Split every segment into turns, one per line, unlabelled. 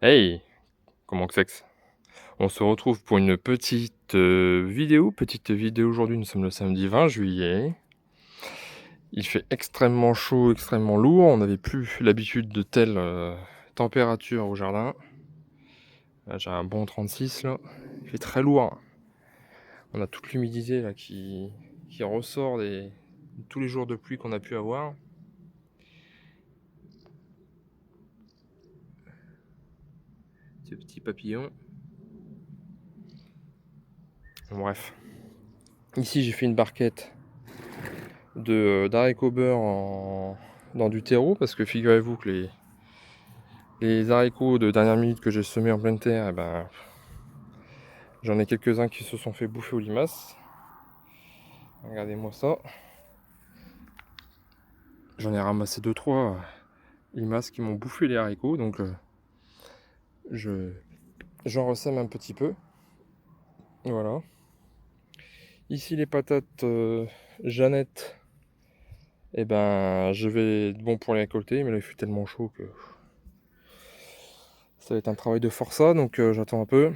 Hey! Comment que c'est que on se retrouve pour une petite vidéo aujourd'hui, nous sommes le samedi 20 juillet. Il fait extrêmement chaud, extrêmement lourd, on n'avait plus l'habitude de telles, températures au jardin. Là, j'ai un bon 36 là, il fait très lourd. On a toute l'humidité là qui ressort des tous les jours de pluie qu'on a pu avoir. Ces petits papillons. Bon bref. Ici, j'ai fait une barquette d'haricots beurre dans du terreau parce que figurez-vous que les haricots de dernière minute que j'ai semés en pleine terre, eh ben, j'en ai quelques-uns qui se sont fait bouffer aux limaces. Regardez-moi ça. J'en ai ramassé 2-3 limaces qui m'ont bouffé les haricots, donc je, j'en ressème un petit peu. Voilà. Ici les patates Jeannette, eh ben, je vais être bon pour les récolter, mais là il fait tellement chaud que ça va être un travail de forçat, donc j'attends un peu.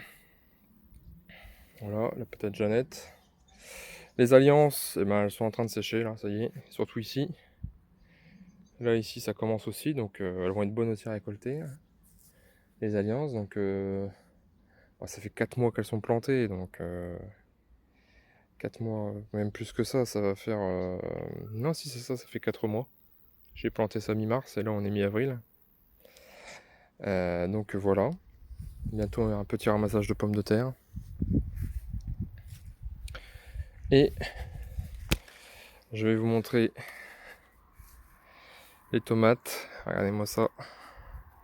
Voilà, la patate Jeannette. Les alliances, eh ben, elles sont en train de sécher là, ça y est, surtout ici. Là ici ça commence aussi, donc elles vont être bonnes aussi à récolter, les alliances. Donc bah, ça fait 4 mois qu'elles sont plantées, donc 4 mois, même plus que ça va faire... Non si c'est ça, ça fait 4 mois. J'ai planté ça mi-mars et là on est mi-avril. Donc voilà, bientôt un petit ramassage de pommes de terre. Et je vais vous montrer les tomates. Regardez-moi ça.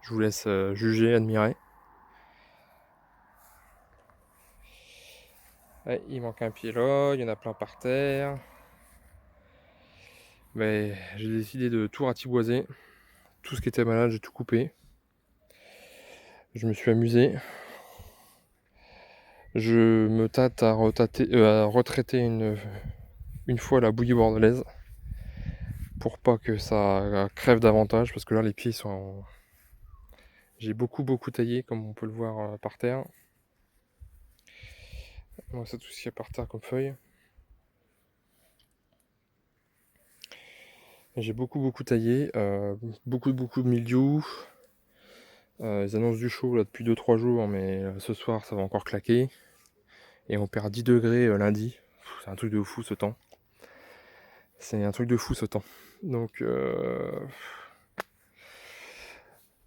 Je vous laisse juger, admirer. Ouais, il manque un pied là, il y en a plein par terre. Mais j'ai décidé de tout ratiboiser. Tout ce qui était malade, j'ai tout coupé. Je me suis amusé. Je me tâte à retraiter une fois la bouillie bordelaise. Pour pas que ça crève davantage. Parce que là, les pieds sont... J'ai beaucoup taillé, comme on peut le voir par terre. Donc c'est tout ce qu'il y a par terre comme feuilles. J'ai beaucoup taillé. Beaucoup de mildiou. Ils annoncent du chaud là depuis 2-3 jours, mais ce soir ça va encore claquer. Et on perd 10 degrés lundi. C'est un truc de fou ce temps. C'est un truc de fou ce temps. Donc,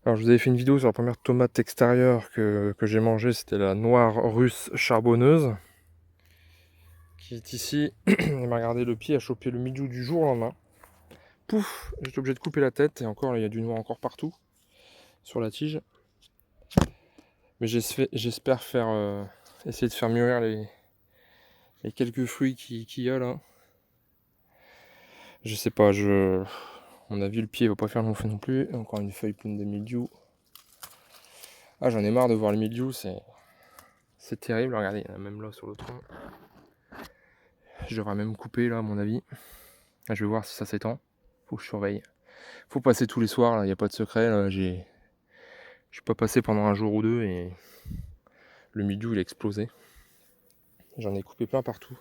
alors je vous avais fait une vidéo sur la première tomate extérieure que j'ai mangée. C'était la noire russe charbonneuse. Qui est ici. Elle m'a regardé le pied, a chopé le milieu du jour au lendemain. Pouf, j'étais obligé de couper la tête. Et encore, il y a du noir encore partout sur la tige. Mais j'espère essayer de faire mûrir les quelques fruits qu'il y a là. Je sais pas, à mon avis, le pied va pas faire long feu non plus. Encore une feuille pleine de mildiou. Ah, j'en ai marre de voir le mildiou, c'est terrible. Regardez, il y en a même là sur le tronc. Je devrais même couper là, à mon avis. Je vais voir si ça s'étend. Faut que je surveille. Faut passer tous les soirs, là, il n'y a pas de secret. Là, je suis pas passé pendant un jour ou deux et le mildiou il a explosé. J'en ai coupé plein partout.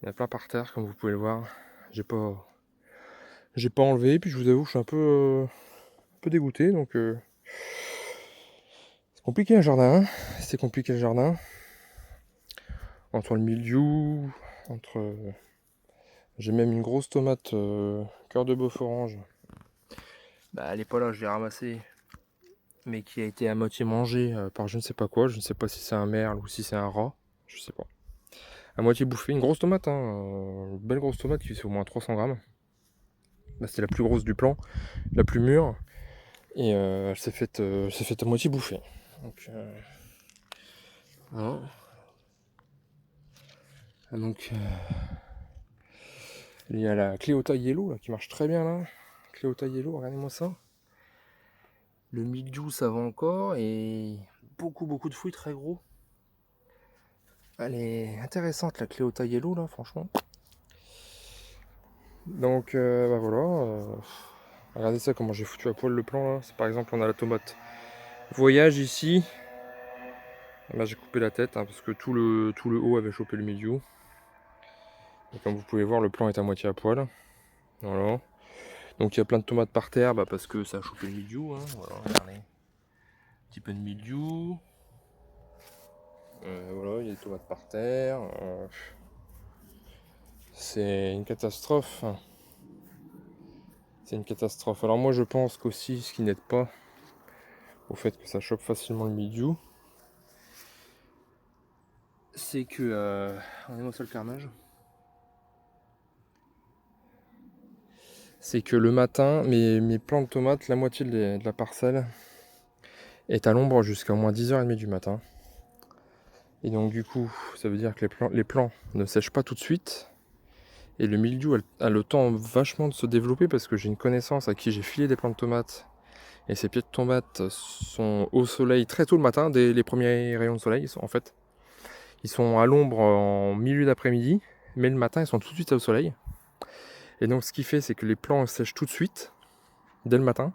Il y en a plein par terre, comme vous pouvez le voir. J'ai pas, j'ai pas enlevé, puis je vous avoue que je suis un peu dégoûté, donc c'est compliqué un jardin. Hein. C'est compliqué le jardin. Entre le mildiou, entre... J'ai même une grosse tomate cœur de bœuf orange. Bah, elle est pas là, je l'ai ramassée. Mais qui a été à moitié mangée par je ne sais pas quoi. Je ne sais pas si c'est un merle ou si c'est un rat. Je sais pas. À moitié bouffée. Une grosse tomate, hein. Une belle grosse tomate qui fait au moins 300 grammes. Bah, c'était la plus grosse du plan, la plus mûre. Et elle s'est faite à moitié bouffer. Donc, voilà. Donc il y a la Cléota Yellow là, qui marche très bien là. Cléota Yellow, regardez-moi ça. Le mildiou ça va encore et beaucoup de fruits très gros. Elle est intéressante la Cléota Yellow là, franchement. Donc bah voilà. Regardez ça comment j'ai foutu à poil le plan là. Par exemple on a la tomate Voyage ici. Là j'ai coupé la tête hein, parce que tout le haut avait chopé le mildiou. Et comme vous pouvez voir, le plan est à moitié à poil. Voilà. Donc il y a plein de tomates par terre parce que ça a chopé le mildiou. Hein. Voilà, regardez. Un petit peu de mildiou. Voilà, il y a des tomates par terre. C'est une catastrophe. C'est une catastrophe. Alors moi je pense qu'aussi ce qui n'aide pas au fait que ça chope facilement le mildiou, c'est que... regardez-moi ça le carnage. C'est que le matin, mes plants de tomates, la moitié de la parcelle est à l'ombre jusqu'à au moins 10h30 du matin. Et donc du coup, ça veut dire que les plants ne sèchent pas tout de suite. Et le mildiou a le temps vachement de se développer parce que j'ai une connaissance à qui j'ai filé des plants de tomates. Et ces pieds de tomates sont au soleil très tôt le matin, dès les premiers rayons de soleil. Ils sont à l'ombre en milieu d'après-midi, mais le matin ils sont tout de suite au soleil. Et donc ce qui fait, c'est que les plants sèchent tout de suite, dès le matin.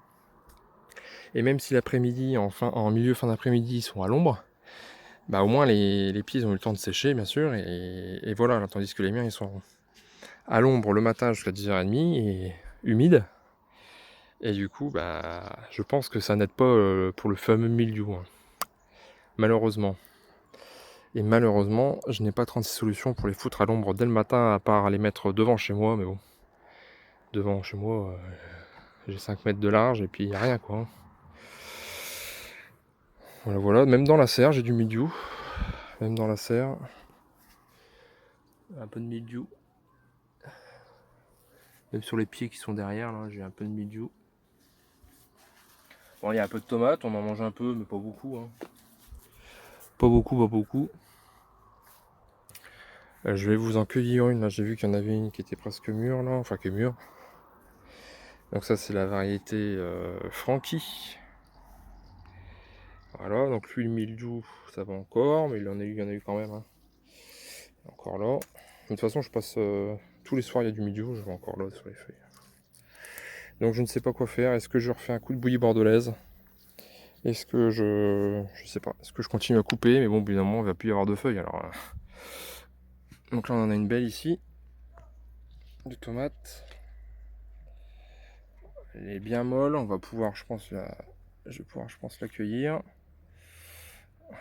Et même si l'après-midi, en milieu fin d'après-midi, ils sont à l'ombre, bah au moins les pieds ont eu le temps de sécher, bien sûr. Et voilà, tandis que les miens, ils sont à l'ombre le matin jusqu'à 10h30 et humides. Et du coup, bah, je pense que ça n'aide pas pour le fameux mildiou, hein. Malheureusement. Et malheureusement, je n'ai pas 36 solutions pour les foutre à l'ombre dès le matin, à part les mettre devant chez moi, mais bon. Devant chez moi, j'ai 5 mètres de large et puis il n'y a rien quoi. Voilà, voilà. Même dans la serre, j'ai du mildiou. Même dans la serre. Un peu de mildiou. Même sur les pieds qui sont derrière, là, j'ai un peu de mildiou. Bon, il y a un peu de tomates, on en mange un peu, mais pas beaucoup. Hein. Pas beaucoup, pas beaucoup. Je vais vous en cueillir une, là, j'ai vu qu'il y en avait une qui était presque mûre, là, enfin qui est mûre. Donc ça, c'est la variété Frankie. Voilà, donc lui, le mildiou, ça va encore, mais il y en a eu quand même. Hein. Encore là. De toute façon, je passe tous les soirs, il y a du mildiou, je vois encore là sur les feuilles. Donc je ne sais pas quoi faire. Est-ce que je refais un coup de bouillie bordelaise? Est-ce que je sais pas. Est-ce que je continue à couper? Mais bon, évidemment, il va plus y avoir de feuilles. Alors, donc là, on en a une belle ici. De tomates. Elle est bien molle. On va pouvoir, je pense, je vais pouvoir, je pense, l'accueillir.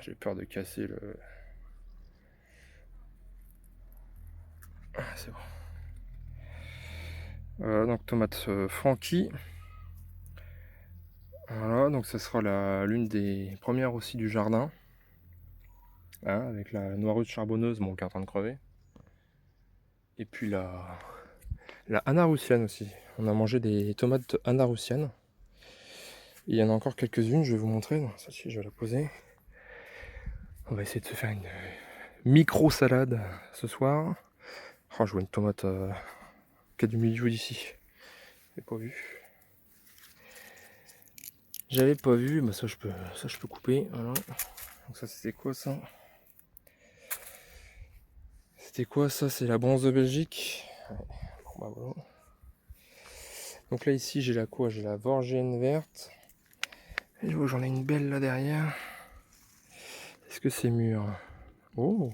J'ai peur de casser le. Ah, c'est bon. Donc tomate Frankie. Voilà, donc ce sera l'une des premières aussi du jardin. Hein, avec la noireuse charbonneuse, bon, qui est en train de crever. Et puis la Anaroussiane aussi. On a mangé des tomates Anaroussiane. Il y en a encore quelques-unes, je vais vous montrer. Celle-ci, je vais la poser. On va essayer de se faire une micro-salade ce soir. Oh, je vois une tomate qui a du mildiou d'ici. J'avais pas vu. J'avais pas vu, bah ça je peux couper. Voilà. Donc ça c'était quoi ça? C'était quoi ça? C'est la bronze de Belgique. Ouais. Bon, bah, voilà. Donc là ici j'ai la quoi? J'ai la Vorgienne verte. Et je vois j'en ai une belle là derrière. Est-ce que c'est mûr? Oh,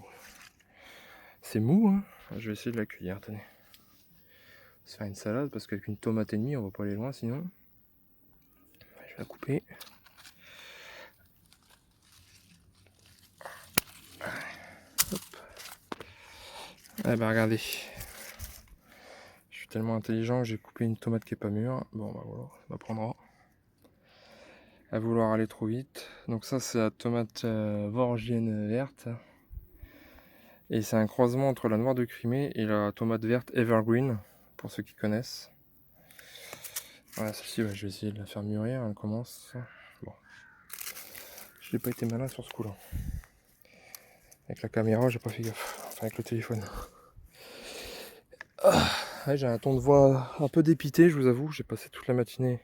c'est mou hein. Je vais essayer de la cueillir, attendez. On va se faire une salade parce qu'avec une tomate et demie on va pas aller loin sinon. Je vais la couper. Hop. Ah bah regardez. Je suis tellement intelligent que j'ai coupé une tomate qui est pas mûre. Bon bah voilà, ça m'apprendra à vouloir aller trop vite. Donc ça c'est la tomate Vorgienne verte. Et c'est un croisement entre la noire de Crimée et la tomate verte Evergreen, pour ceux qui connaissent. Voilà, celle-ci, ouais, je vais essayer de la faire mûrir, elle commence. Bon. Je n'ai pas été malin sur ce coup-là. Avec la caméra, j'ai pas fait gaffe. Enfin, avec le téléphone. Ah, ouais, j'ai un ton de voix un peu dépité, je vous avoue. J'ai passé toute la matinée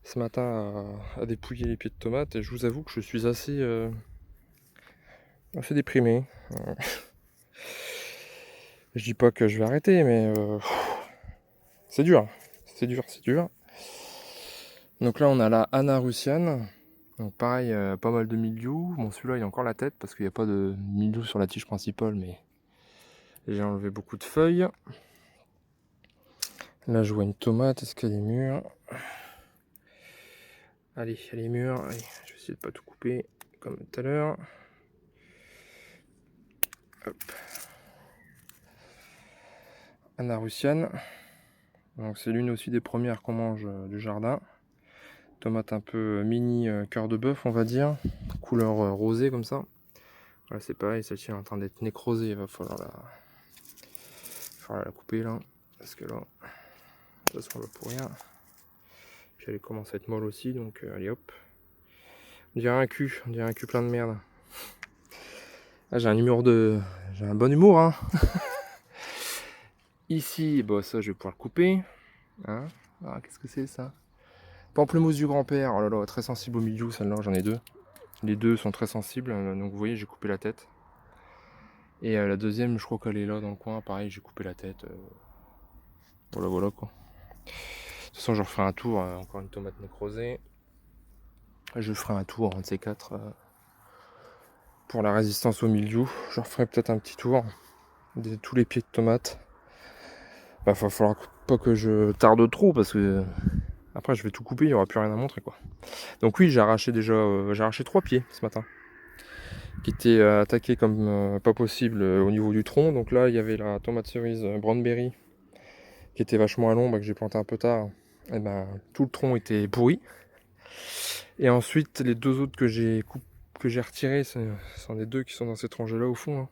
ce matin à dépouiller les pieds de tomates et je vous avoue que je suis assez déprimé. Je dis pas que je vais arrêter, mais c'est dur. C'est dur, c'est dur. Donc là, on a la Anaroussiane. Donc pareil, pas mal de mildiou. Bon, celui-là, il a encore la tête parce qu'il n'y a pas de mildiou sur la tige principale, mais j'ai enlevé beaucoup de feuilles. Là, je vois une tomate. Est-ce qu'elle est mûre? Allez, elle est mûre. Allez, je vais essayer de pas tout couper comme tout à l'heure. Hop. Anna Russiane. Donc c'est l'une aussi des premières qu'on mange du jardin. Tomate un peu mini cœur de bœuf, on va dire. Couleur rosée comme ça. Voilà, c'est pareil, celle-ci est en train d'être nécrosée. Il va falloir la couper là. Parce que là, de toute façon, on va pour rien. Puis elle commence à être molle aussi, donc allez hop. On dirait un cul plein de merde. Ah, j'ai un bon humour, hein. Ici, bah ça je vais pouvoir le couper. Hein, ah, qu'est-ce que c'est ça? Pamplemousse du grand-père. Oh là là, très sensible au milieu, celle-là, j'en ai deux. Les deux sont très sensibles, donc vous voyez, j'ai coupé la tête. Et la deuxième, je crois qu'elle est là dans le coin, pareil, j'ai coupé la tête. Voilà quoi. De toute façon, je referai un tour, encore une tomate nécrosée. Je ferai un tour, un de ces quatre, pour la résistance au mildiou. Je referai peut-être un petit tour de tous les pieds de tomates. Bah, va falloir pas que je tarde trop parce que après je vais tout couper, il n'y aura plus rien à montrer quoi. Donc oui, j'ai arraché 3 pieds ce matin qui étaient attaqués comme pas possible au niveau du tronc. Donc là, il y avait la tomate cerise Brownberry qui était vachement à l'ombre et que j'ai planté un peu tard. Et ben tout le tronc était pourri. Et ensuite, les deux autres que j'ai retirés, ce sont les deux qui sont dans cette rangée là au fond.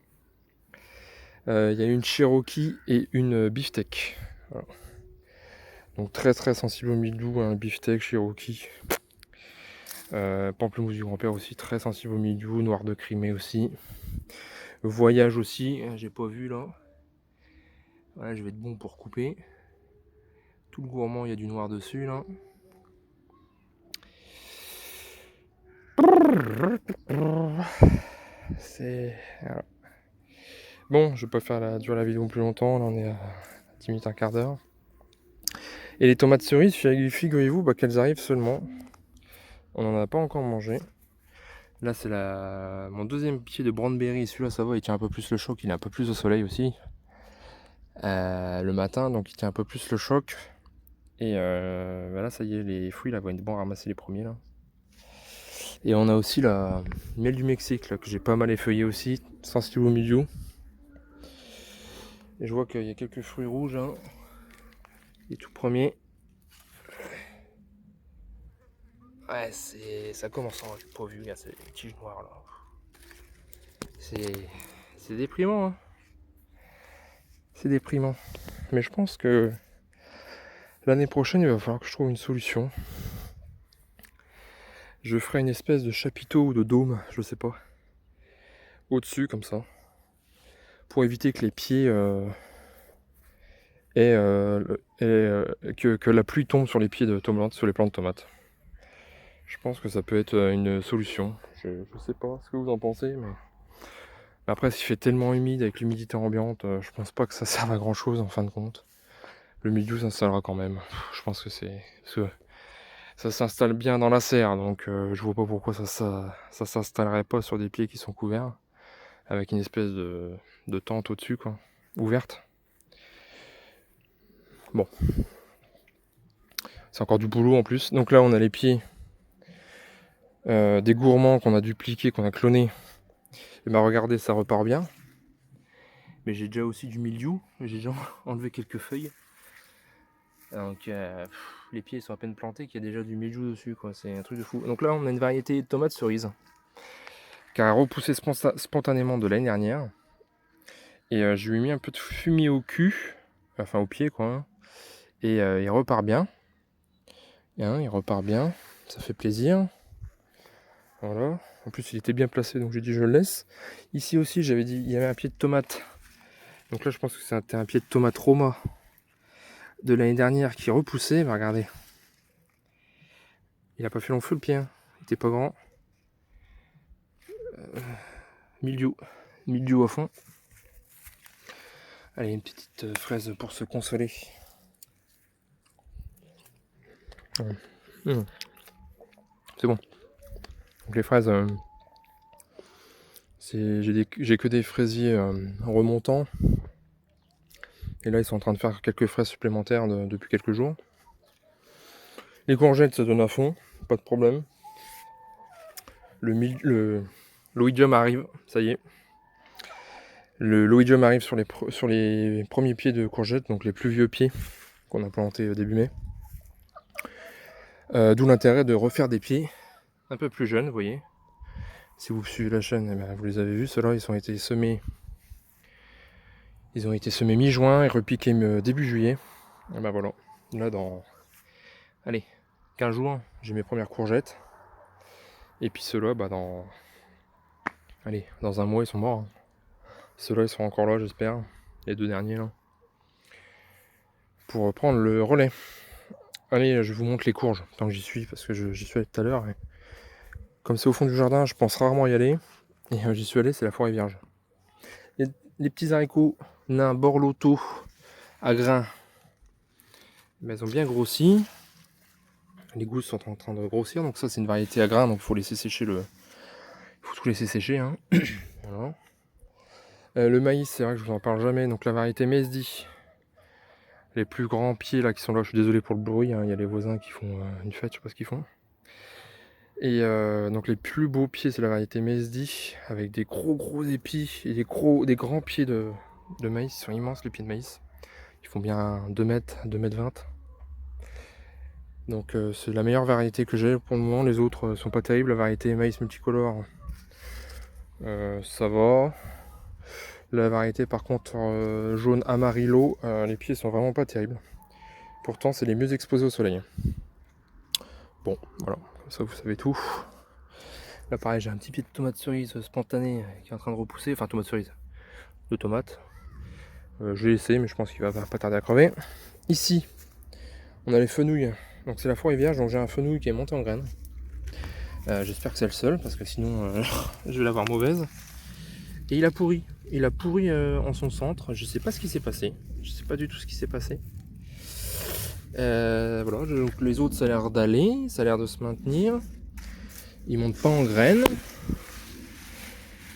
Hein. Il y a une Cherokee et une beefsteak. Voilà. Donc très très sensible au mildiou, un beefsteak, Cherokee. Pamplemousse du grand-père aussi, très sensible au mildiou, noir de Crimée aussi. Voyage aussi, j'ai pas vu là. Voilà, je vais être bon pour couper. Tout le gourmand, il y a du noir dessus là. C'est... Voilà. Bon, je vais pas faire durer la vidéo plus longtemps, là on est à 10 minutes, un quart d'heure. Et les tomates cerises, figurez-vous qu'elles arrivent seulement. On n'en a pas encore mangé. Là c'est mon deuxième pied de Brownberry, celui-là ça va, il tient un peu plus le choc, il est un peu plus au soleil aussi. Le matin, donc il tient un peu plus le choc. Et là ça y est, les fruits là vont être bons à ramasser les premiers là. Et on a aussi la miel du Mexique là, que j'ai pas mal effeuillé aussi, sensible au milieu. Et je vois qu'il y a quelques fruits rouges. Hein. Les tout premiers. Ouais, ça commence à être pas vu, regarde, c'est des tiges noires là. C'est déprimant. Hein. C'est déprimant. Mais je pense que l'année prochaine, il va falloir que je trouve une solution. Je ferai une espèce de chapiteau ou de dôme, je sais pas. Au-dessus, comme ça. Pour éviter que les pieds que la pluie tombe sur les pieds de tomates, sur les plants de tomates. Je pense que ça peut être une solution. Je sais pas ce que vous en pensez, mais après, s'il fait tellement humide avec l'humidité ambiante, je pense pas que ça serve à grand chose en fin de compte. Le mildiou s'installera quand même. Je pense que ça s'installe bien dans la serre, donc je vois pas pourquoi ça s'installerait pas sur des pieds qui sont couverts, avec une espèce de tente au-dessus, quoi, ouverte. Bon. C'est encore du boulot en plus. Donc là, on a les pieds des gourmands qu'on a dupliqués, qu'on a clonés. Et bah regardez, ça repart bien. Mais j'ai déjà aussi du mildiou. J'ai déjà enlevé quelques feuilles. Donc les pieds sont à peine plantés qu'il y a déjà du mildiou dessus, quoi. C'est un truc de fou. Donc là, on a une variété de tomates cerises qui a repoussé spontanément de l'année dernière. Et je lui ai mis un peu de fumier au cul, enfin au pied, quoi. Et il repart bien. Il repart bien. Ça fait plaisir. Voilà. En plus, il était bien placé, donc j'ai dit je le laisse. Ici aussi, j'avais dit il y avait un pied de tomate. Donc là, je pense que c'était un pied de tomate Roma de l'année dernière qui repoussait. Bah, regardez. Il a pas fait long feu le pied. Hein. Il était pas grand. Mildiou. Mildiou à fond. Allez, une petite fraise pour se consoler. Mmh. C'est bon. Donc les fraises, j'ai que des fraisiers remontants. Et là, ils sont en train de faire quelques fraises supplémentaires depuis quelques jours. Les courgettes, ça donne à fond, pas de problème. L'oïdium arrive, ça y est. L'oïdium arrive sur les premiers pieds de courgettes, donc les plus vieux pieds qu'on a plantés début mai. D'où l'intérêt de refaire des pieds un peu plus jeunes, vous voyez. Si vous suivez la chaîne, eh bien, vous les avez vus, ceux-là, ils ont été semés mi-juin et repiqués début juillet. Et ben voilà, là dans 15 jours, j'ai mes premières courgettes. Et puis ceux-là, dans un mois, ils sont morts. Ceux-là, ils seront encore là, j'espère. Les 2 derniers, là. Pour prendre le relais. Allez, je vous montre les courges, tant que j'y suis, parce que j'y suis allé tout à l'heure. Et comme c'est au fond du jardin, je pense rarement y aller. Et j'y suis allé, c'est la forêt vierge. Les petits haricots nains borlotto à grains, ils ont bien grossi. Les gousses sont en train de grossir, donc ça c'est une variété à grains, donc il faut laisser sécher il faut tout laisser sécher. Hein. Voilà. Le maïs, c'est vrai que je vous en parle jamais, donc la variété Mesdi. Les plus grands pieds là qui sont là, je suis désolé pour le bruit, hein, il y a les voisins qui font une fête, je sais pas ce qu'ils font. Et donc les plus beaux pieds, c'est la variété Mesdi, avec des gros épis et des grands pieds de maïs. Ils sont immenses les pieds de maïs. Ils font bien 2 mètres, 2 mètres 20. Donc c'est la meilleure variété que j'ai pour le moment. Les autres sont pas terribles. La variété maïs multicolore, ça va. La variété par contre jaune amarillo, les pieds sont vraiment pas terribles. Pourtant c'est les mieux exposés au soleil. Bon, voilà, comme ça vous savez tout. Là pareil, j'ai un petit pied de tomate cerise spontanée qui est en train de repousser. Enfin tomate cerise, de tomate. Je l'ai laissé mais je pense qu'il va pas tarder à crever. Ici, on a les fenouilles. Donc c'est la forêt vierge, donc j'ai un fenouil qui est monté en graines. J'espère que c'est le seul, parce que sinon je vais l'avoir mauvaise. Et il a pourri. Il a pourri en son centre. Je sais pas ce qui s'est passé. Je sais pas du tout ce qui s'est passé. Voilà, donc les autres ça a l'air d'aller, ça a l'air de se maintenir. Ils montent pas en graines.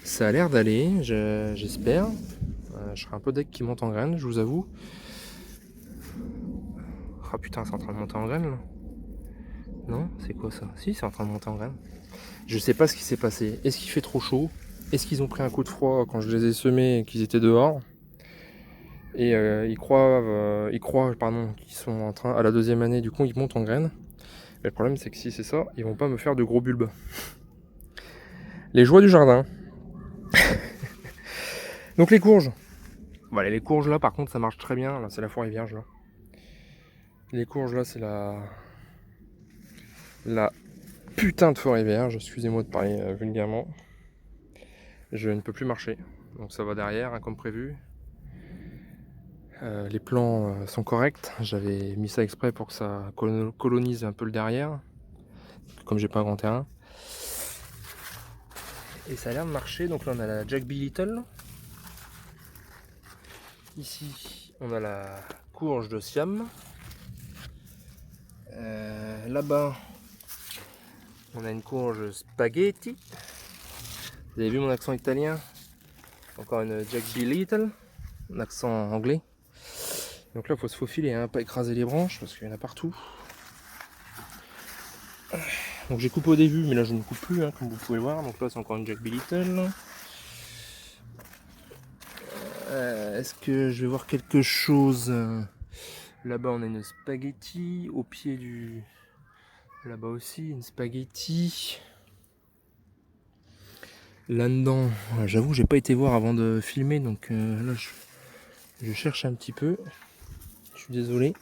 Ça a l'air d'aller, j'espère. Je serai un peu deck qui monte en graines, je vous avoue. Ah putain, c'est en train de monter en graines là. Non, c'est quoi ça? Si, c'est en train de monter en graines. Je sais pas ce qui s'est passé. Est-ce qu'il fait trop chaud? Est-ce qu'ils ont pris un coup de froid quand je les ai semés et qu'ils étaient dehors? Et ils croient qu'ils sont en train, à la 2e année, du coup ils montent en graines. Mais le problème c'est que si c'est ça, ils vont pas me faire de gros bulbes. Les joies du jardin. Donc les courges. Voilà, les courges là par contre ça marche très bien. Là c'est la forêt vierge là. Les courges là c'est la putain de forêt vierge. Excusez-moi de parler vulgairement. Je ne peux plus marcher. Donc ça va derrière, hein, comme prévu. Les plants sont corrects. J'avais mis ça exprès pour que ça colonise un peu le derrière. Comme j'ai pas un grand terrain. Et ça a l'air de marcher. Donc là on a la Jack B. Little. Ici on a la courge de Siam. Là-bas on a une courge spaghetti. Vous avez vu mon accent italien? Encore une Jack B. Little. Un accent anglais. Donc là il faut se faufiler, hein, pas écraser les branches parce qu'il y en a partout. Donc j'ai coupé au début, mais là je ne coupe plus, hein, comme vous pouvez le voir. Donc là c'est encore une Jack B. Little. Est-ce que je vais voir quelque chose? Là-bas on a une spaghetti. Au pied du... Là-bas aussi une spaghetti. Là-dedans, j'avoue j'ai pas été voir avant de filmer. Donc là je cherche un petit peu. Je suis désolé.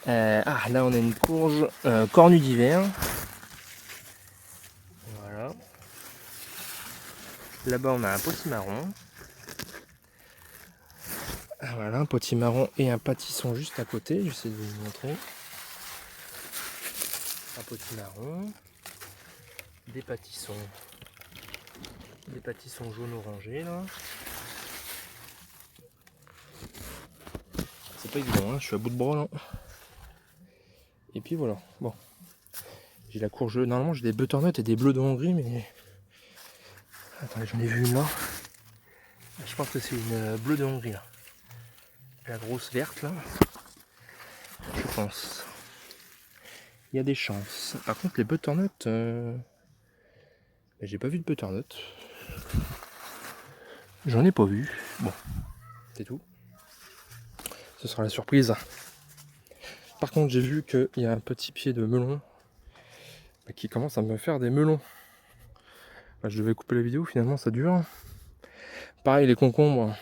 Là on a une courge cornue d'hiver. Voilà. Là-bas on a un potimarron. Voilà, un potimarron et un pâtisson juste à côté. J'essaie de vous montrer. Un potimarron. Des pâtissons. Des pâtissons jaune orangé là. C'est pas évident, hein, je suis à bout de bras là. Et puis voilà. Bon. J'ai la courge. Normalement j'ai des butternuts et des bleus de Hongrie, mais. Attendez, j'en ai vu une là. Je pense que c'est une bleue de Hongrie là. La grosse verte là. Je pense. Il y a des chances. Par contre les butternuts. J'ai pas vu de butternut. J'en ai pas vu. Bon. C'est tout. Ce sera la surprise. Par contre j'ai vu qu'il y a un petit pied de melon qui commence à me faire des melons. Je devais couper la vidéo, finalement ça dure. Pareil les concombres.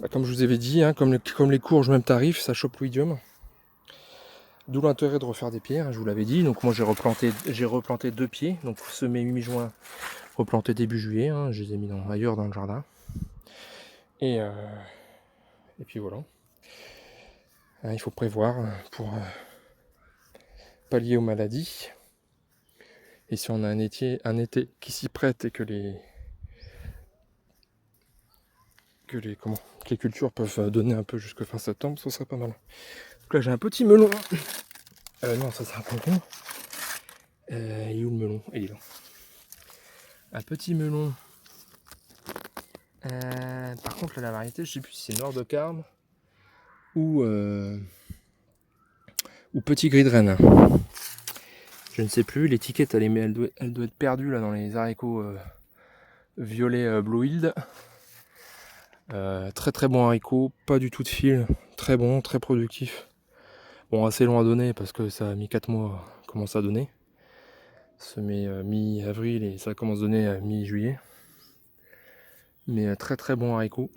Comme je vous avais dit, hein, comme les courges même tarif, ça chope l'oïdium. D'où l'intérêt de refaire des pieds, hein, je vous l'avais dit. Donc moi j'ai replanté 2 pieds, donc semé mi-juin, replanté début juillet, hein, je les ai mis ailleurs dans le jardin. Et puis voilà. Hein, il faut prévoir pour pallier aux maladies. Et si on a un été qui s'y prête et que les cultures peuvent donner un peu jusqu'à fin septembre, ce serait pas mal. Donc là j'ai un petit melon. Non, ça c'est un concombre. Il est où le melon? Il est là. Un petit melon. Par contre là, la variété, je sais plus si c'est Nord de Carme ou Petit Gris de Rennes. Je ne sais plus, l'étiquette elle doit être perdue là dans les haricots violets Blue Hill. Très très bon haricot, pas du tout de fil, très bon, très productif. Bon, assez long à donner parce que ça a mis 4 mois à commencer à donner. Semé mi-avril et ça commence à donner mi-juillet. Mais très très bon haricot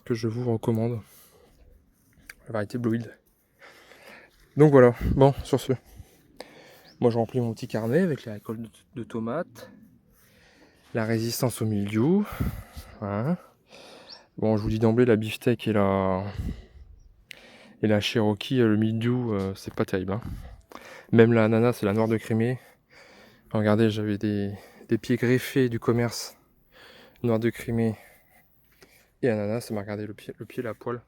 que je vous recommande. La variété Blue Hill. Donc voilà, bon, sur ce. Moi je remplis mon petit carnet avec la récolte de tomates, la résistance au mildiou. Voilà. Bon, je vous dis d'emblée, la beefsteak et la Cherokee, le mildiou, c'est pas terrible. Hein. Même la ananas et la noire de Crimée. Regardez, j'avais des pieds greffés du commerce. Noire de Crimée et ananas. Ça m'a regardé le pied et la poêle.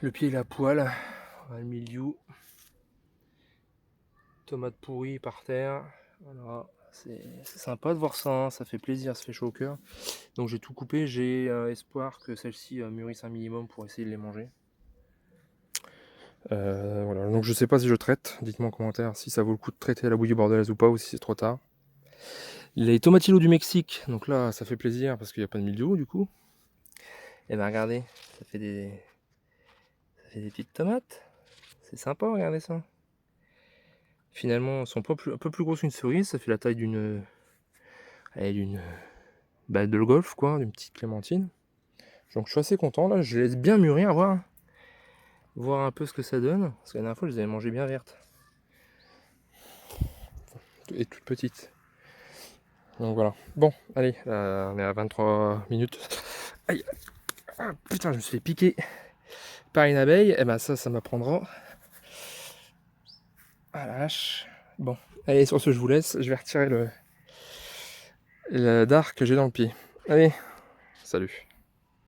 Le pied et la poêle. Le mildiou. Tomate pourrie par terre. Voilà. C'est sympa de voir ça, hein. Ça fait plaisir, ça fait chaud au cœur. Donc j'ai tout coupé, j'ai espoir que celle-ci mûrisse un minimum pour essayer de les manger. Voilà, donc je sais pas si je traite, dites-moi en commentaire si ça vaut le coup de traiter à la bouillie bordelaise ou pas, ou si c'est trop tard. Les tomatillos du Mexique, donc là ça fait plaisir parce qu'il n'y a pas de mildiou du coup. Et ben regardez, ça fait des petites tomates, c'est sympa, regardez ça. Finalement, elles sont un peu plus grosses qu'une cerise, ça fait la taille d'une balle de golf, quoi, d'une petite clémentine. Donc je suis assez content, là, je les laisse bien mûrir, voir un peu ce que ça donne, parce que la dernière fois, je les avais mangées bien vertes. Et toutes petites. Donc voilà. Bon, allez, on est à 23 minutes. Aïe, ah, putain, je me suis fait piquer par une abeille. Et ben ça m'apprendra. Ah la hache. Bon, allez, sur ce, je vous laisse. Je vais retirer le dard que j'ai dans le pied. Allez, salut.